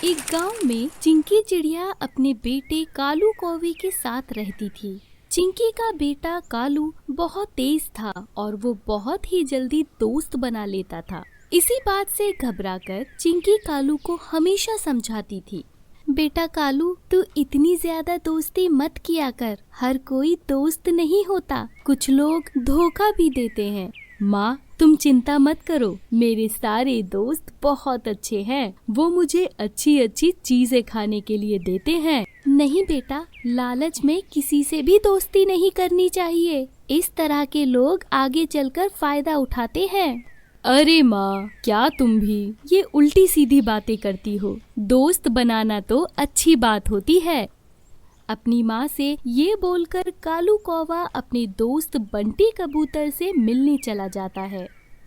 एक गांव में चिंकी चिड़िया अपने बेटे कालू कौवे के साथ रहती थी। चिंकी का बेटा कालू बहुत तेज था और वो बहुत ही जल्दी दोस्त बना लेता था। इसी बात से घबराकर चिंकी कालू को हमेशा समझाती थी, बेटा कालू, तू इतनी ज्यादा दोस्ती मत किया कर, हर कोई दोस्त नहीं होता, कुछ लोग धोखा भी देते हैं। माँ, तुम चिंता मत करो, मेरे सारे दोस्त बहुत अच्छे हैं, वो मुझे अच्छी अच्छी चीजें खाने के लिए देते हैं। नहीं बेटा, लालच में किसी से भी दोस्ती नहीं करनी चाहिए, इस तरह के लोग आगे चलकर फायदा उठाते हैं। अरे माँ, क्या तुम भी ये उल्टी सीधी बातें करती हो? दोस्त बनाना तो अच्छी बात होती है। अपनी माँ से ये बोलकर कालू कौवा अपने दोस्त बंटी कबूतर से मिलने चला जाता है।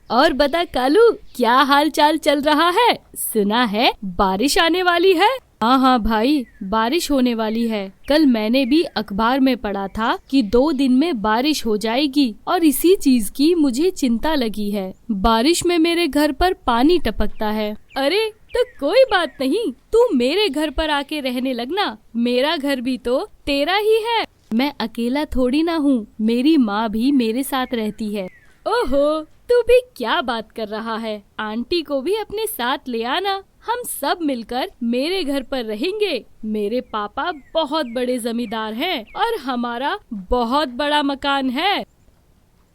और बता कालू, क्या हाल चाल चल रहा है? सुना है बारिश आने वाली है। हाँ भाई, बारिश होने वाली है। कल मैंने भी अखबार में पढ़ा था कि 2 दिन में बारिश हो जाएगी और इसी चीज की मुझे चिंता लगी है। बारिश में मेरे घर पर पानी टपकता है। अरे तो कोई बात नहीं, तू मेरे घर पर आके रहने लगना, मेरा घर भी तो तेरा ही है। मैं अकेला थोड़ी ना हूँ, मेरी माँ भी मेरे साथ रहती है। ओहो, तू भी क्या बात कर रहा है? आंटी को भी अपने साथ ले आना, हम सब मिलकर मेरे घर पर रहेंगे। मेरे पापा बहुत बड़े जमींदार हैं और हमारा बहुत बड़ा मकान है।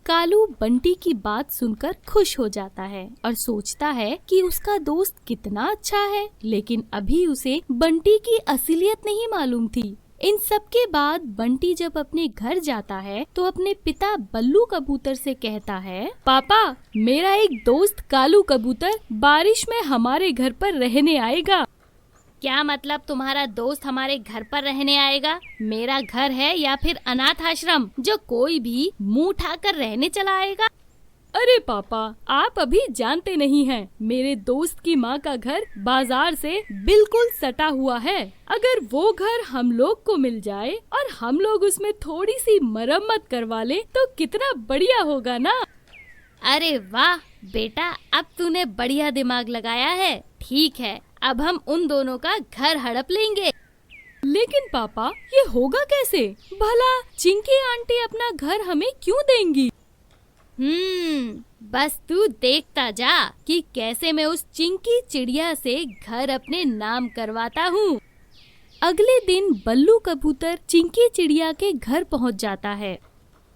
कालू बंटी की बात सुनकर खुश हो जाता है और सोचता है कि उसका दोस्त कितना अच्छा है, लेकिन अभी उसे बंटी की असलियत नहीं मालूम थी। इन सब के बाद बंटी जब अपने घर जाता है तो अपने पिता बल्लू कबूतर से कहता है, पापा, मेरा एक दोस्त कालू कबूतर बारिश में हमारे घर पर रहने आएगा। क्या मतलब तुम्हारा दोस्त हमारे घर पर रहने आएगा? मेरा घर है या फिर अनाथ आश्रम जो कोई भी मुंह उठाकर रहने चला आएगा? अरे पापा, आप अभी जानते नहीं हैं, मेरे दोस्त की माँ का घर बाजार से बिल्कुल सटा हुआ है। अगर वो घर हम लोग को मिल जाए और हम लोग उसमें थोड़ी सी मरम्मत करवा ले तो कितना बढ़िया होगा ना? अरे वाह बेटा, अब तूने बढ़िया दिमाग लगाया है। ठीक है, अब हम उन दोनों का घर हड़प लेंगे। लेकिन पापा, ये होगा कैसे? भला चिंकी आंटी अपना घर हमें क्यों देंगी? बस तू देखता जा कि कैसे मैं उस चिंकी चिड़िया से घर अपने नाम करवाता हूँ। अगले दिन बल्लू कबूतर चिंकी चिड़िया के घर पहुँच जाता है।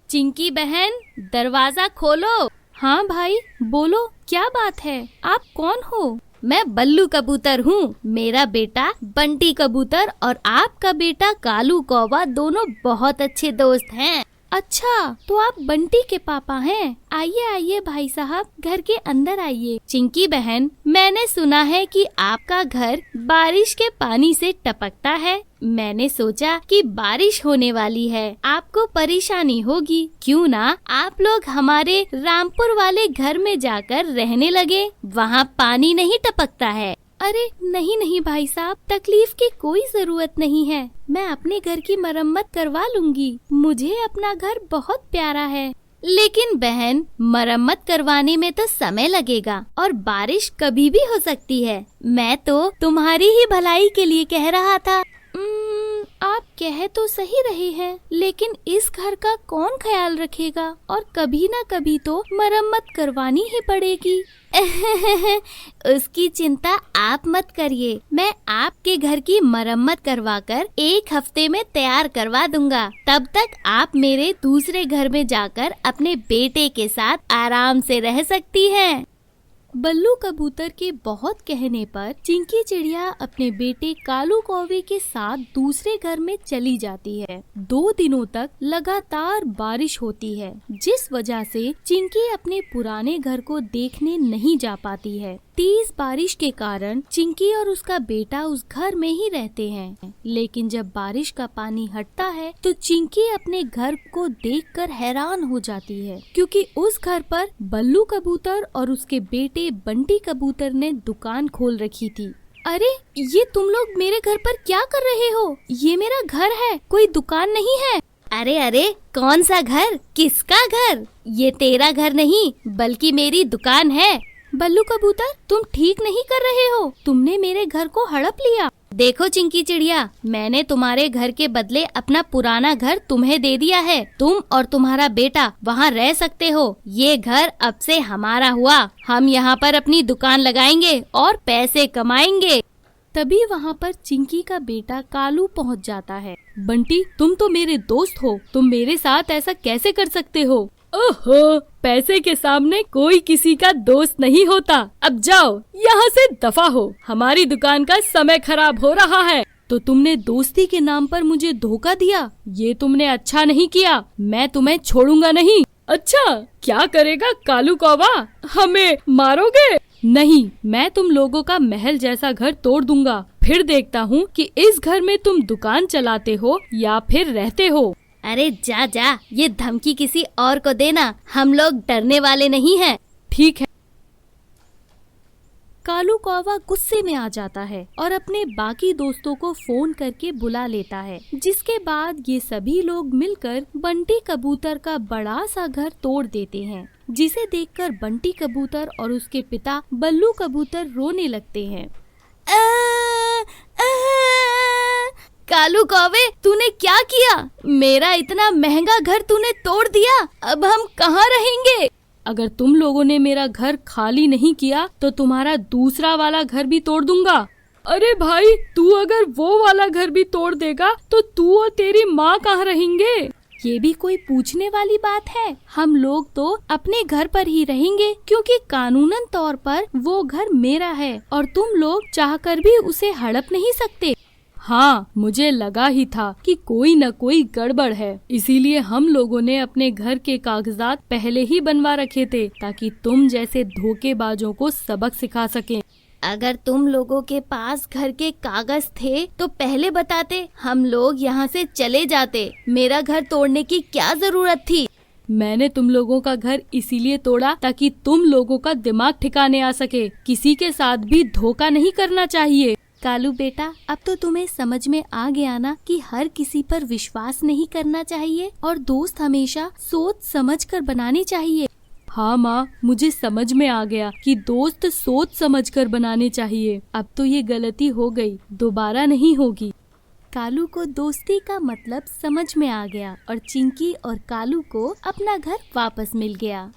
चिंकी बहन, दरवाजा खोलो। हाँ भाई, बोलो, क्या बात है? आप कौन हो? मैं बल्लू कबूतर हूँ। मेरा बेटा बंटी कबूतर और आपका बेटा कालू कौवा दोनों बहुत अच्छे दोस्त हैं। अच्छा, तो आप बंटी के पापा हैं? आइए आइए भाई साहब, घर के अंदर आइए। चिंकी बहन, मैंने सुना है कि आपका घर बारिश के पानी से टपकता है। मैंने सोचा कि बारिश होने वाली है, आपको परेशानी होगी, क्यों ना आप लोग हमारे रामपुर वाले घर में जाकर रहने लगे, वहाँ पानी नहीं टपकता है। अरे नहीं नहीं भाई साहब, तकलीफ की कोई जरूरत नहीं है, मैं अपने घर की मरम्मत करवा लूंगी, मुझे अपना घर बहुत प्यारा है। लेकिन बहन, मरम्मत करवाने में तो समय लगेगा और बारिश कभी भी हो सकती है। मैं तो तुम्हारी ही भलाई के लिए कह रहा था। आप कह तो सही रहे हैं, लेकिन इस घर का कौन ख्याल रखेगा? और कभी न कभी तो मरम्मत करवानी ही पड़ेगी। उसकी चिंता आप मत करिए, मैं आपके घर की मरम्मत करवाकर 1 हफ्ते में तैयार करवा दूंगा। तब तक आप मेरे दूसरे घर में जाकर अपने बेटे के साथ आराम से रह सकती हैं। बल्लू कबूतर के बहुत कहने पर चिंकी चिड़िया अपने बेटे कालू कौवे के साथ दूसरे घर में चली जाती है। 2 दिनों तक लगातार बारिश होती है, जिस वजह से चिंकी अपने पुराने घर को देखने नहीं जा पाती है। तेज बारिश के कारण चिंकी और उसका बेटा उस घर में ही रहते हैं। लेकिन जब बारिश का पानी हटता है तो चिंकी अपने घर को देखकर हैरान हो जाती है, क्योंकि उस घर पर बल्लू कबूतर और उसके बेटे बंटी कबूतर ने दुकान खोल रखी थी। अरे, ये तुम लोग मेरे घर पर क्या कर रहे हो? ये मेरा घर है, कोई दुकान नहीं है। अरे, कौन सा घर? किसका घर? ये तेरा घर नहीं बल्कि मेरी दुकान है। बल्लू कबूतर, तुम ठीक नहीं कर रहे हो। तुमने मेरे घर को हड़प लिया। देखो चिंकी चिड़िया, मैंने तुम्हारे घर के बदले अपना पुराना घर तुम्हें दे दिया है। तुम और तुम्हारा बेटा वहाँ रह सकते हो। ये घर अब से हमारा हुआ। हम यहाँ पर अपनी दुकान लगाएंगे और पैसे कमाएंगे। तभी वहाँ पर चिंकी का बेटा कालू पहुँच जाता है। बंटी, तुम तो मेरे दोस्त हो, तुम मेरे साथ ऐसा कैसे कर सकते हो? ओहो, पैसे के सामने कोई किसी का दोस्त नहीं होता। अब जाओ, यहाँ से दफा हो। हमारी दुकान का समय खराब हो रहा है। तो तुमने दोस्ती के नाम पर मुझे धोखा दिया। ये तुमने अच्छा नहीं किया। मैं तुम्हें छोड़ूंगा नहीं। अच्छा, क्या करेगा कालू कौवा? हमें मारोगे? नहीं, मैं तुम लोगों का महल जैसा घर तोड़ दूंगा। फिर देखता हूँ कि इस घर में तुम दुकान चलाते हो या फिर रहते हो। अरे जा जा, ये धमकी किसी और को देना। हम लोग डरने वाले नहीं हैं। ठीक है। कालू कौवा गुस्से में आ जाता है और अपने बाकी दोस्तों को फोन करके बुला लेता है, जिसके बाद ये सभी लोग मिलकर बंटी कबूतर का बड़ा सा घर तोड़ देते हैं, जिसे देखकर बंटी कबूतर और उसके पिता बल्लू कबूतर रोने लगते हैं। कालू कौवे, तूने क्या किया? मेरा इतना महंगा घर तूने तोड़ दिया। अब हम कहाँ रहेंगे? अगर तुम लोगों ने मेरा घर खाली नहीं किया तो तुम्हारा दूसरा वाला घर भी तोड़ दूंगा। अरे भाई, तू अगर वो वाला घर भी तोड़ देगा तो तू और तेरी माँ कहाँ रहेंगे? ये भी कोई पूछने वाली बात है। हम लोग तो अपने घर पर ही रहेंगे, क्योंकि कानूनन तौर पर वो घर मेरा है और तुम लोग चाहकर भी उसे हड़प नहीं सकते। हाँ, मुझे लगा ही था कि कोई न कोई गड़बड़ है, इसीलिए हम लोगों ने अपने घर के कागजात पहले ही बनवा रखे थे, ताकि तुम जैसे धोखेबाजों को सबक सिखा सकें। अगर तुम लोगों के पास घर के कागज थे तो पहले बताते, हम लोग यहाँ से चले जाते। मेरा घर तोड़ने की क्या जरूरत थी? मैंने तुम लोगों का घर इसीलिए तोड़ा ताकि तुम लोगों का दिमाग ठिकाने आ सके। किसी के साथ भी धोखा नहीं करना चाहिए। कालू बेटा, अब तो तुम्हें समझ में आ गया ना कि हर किसी पर विश्वास नहीं करना चाहिए और दोस्त हमेशा सोच समझ कर बनाने चाहिए। हाँ माँ, मुझे समझ में आ गया कि दोस्त सोच समझ कर बनाने चाहिए। अब तो ये गलती हो गई, दोबारा नहीं होगी। कालू को दोस्ती का मतलब समझ में आ गया और चिंकी और कालू को अपना घर वापस मिल गया।